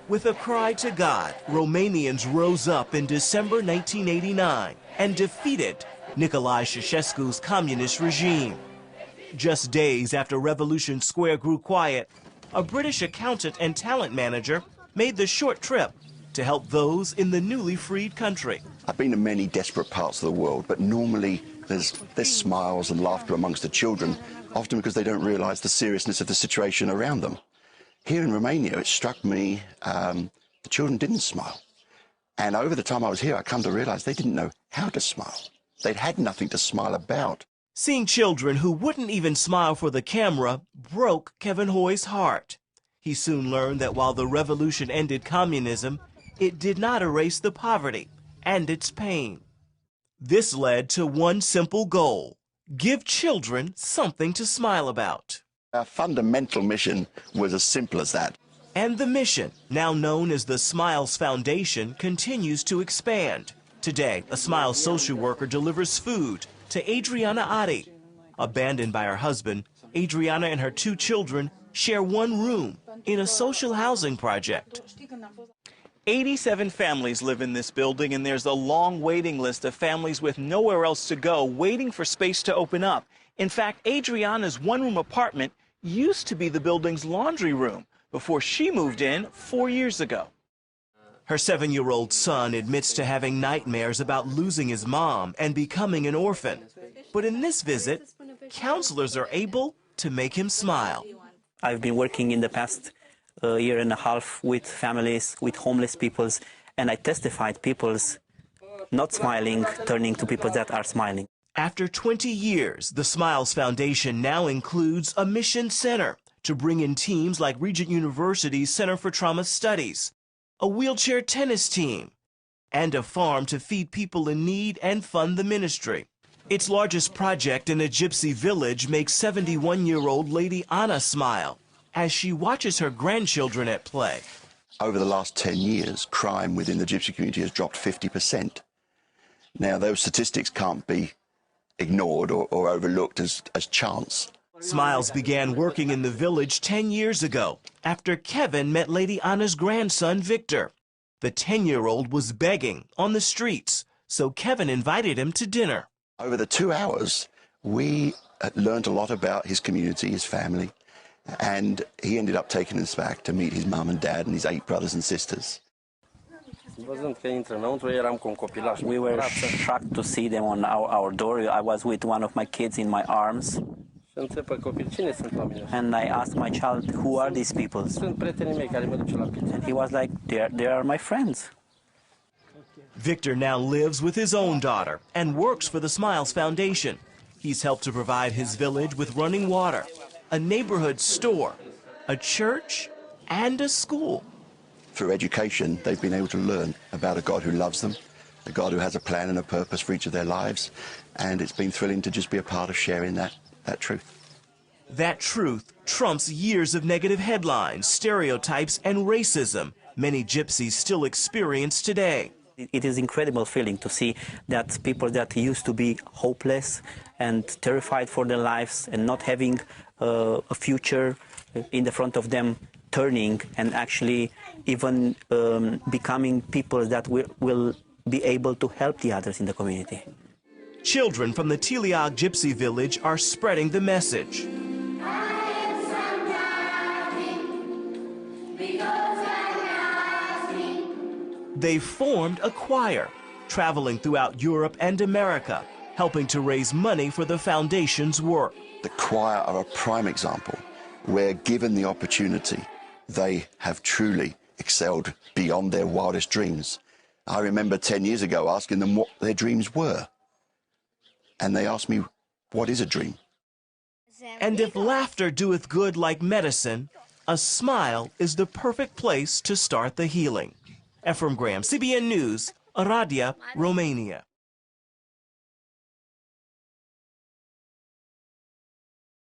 With a cry to God, Romanians rose up in December 1989 and defeated Nicolae Ceausescu's communist regime. Just days after Revolution Square grew quiet, a British accountant and talent manager made the short trip to help those in the newly freed country. I've been in many desperate parts of the world, but normally there's smiles and laughter amongst the children, often because they don't realize the seriousness of the situation around them. Here in Romania, it struck me the children didn't smile. And over the time I was here, I come to realize they didn't know how to smile. They'd had nothing to smile about. Seeing children who wouldn't even smile for the camera broke Kevin Hoy's heart. He soon learned that while the revolution ended communism, it did not erase the poverty and its pain. This led to one simple goal: give children something to smile about. Our fundamental mission was as simple as that. And the mission, now known as the Smiles Foundation, continues to expand. Today, a Smiles social worker delivers food to Adriana Adi. Abandoned by her husband, Adriana and her 2 children share one room in a social housing project. 87 families live in this building, and there's a long waiting list of families with nowhere else to go, waiting for space to open up. In fact, Adriana's one-room apartment used to be the building's laundry room before she moved in 4 years ago. Her 7-year-old son admits to having nightmares about losing his mom and becoming an orphan. But in this visit, counselors are able to make him smile. I've been working in the past year and a half with families, with homeless peoples, and I testified people's not smiling, turning to people that are smiling. After 20 years, the Smiles Foundation now includes a mission center to bring in teams like Regent University's Center for Trauma Studies, a wheelchair tennis team, and a farm to feed people in need and fund the ministry. Its largest project in a gypsy village makes 71-year-old Lady Anna smile as she watches her grandchildren at play. Over the last 10 years, crime within the gypsy community has dropped 50%. Now, those statistics can't be ignored or overlooked as chance. Smiles began working in the village 10 years ago after Kevin met Lady Anna's grandson, Victor. The 10-year-old was begging on the streets, so Kevin invited him to dinner. Over the 2 hours, we learned a lot about his community, his family, and he ended up taking us back to meet his mum and dad and his 8 brothers and sisters. We were shocked to see them on our door. I was with one of my kids in my arms. And I asked my child, who are these people? And he was like, they are my friends. Victor now lives with his own daughter and works for the Smiles Foundation. He's helped to provide his village with running water, a neighborhood store, a church, and a school. Through education, they've been able to learn about a God who loves them, a God who has a plan and a purpose for each of their lives, and it's been thrilling to just be a part of sharing that truth. That truth trumps years of negative headlines, stereotypes, and racism many gypsies still experience today. It is an incredible feeling to see that people that used to be hopeless and terrified for their lives and not having a future in the front of them, turning and actually even becoming people that will be able to help the others in the community. Children from the Tiliag Gypsy village are spreading the message. They formed a choir, traveling throughout Europe and America, helping to raise money for the foundation's work. The choir are a prime example where, given the opportunity, they have truly excelled beyond their wildest dreams. I remember 10 years ago asking them what their dreams were. And they asked me, what is a dream? And if laughter doeth good like medicine, a smile is the perfect place to start the healing. Ephraim Graham, CBN News, Oradea, Romania.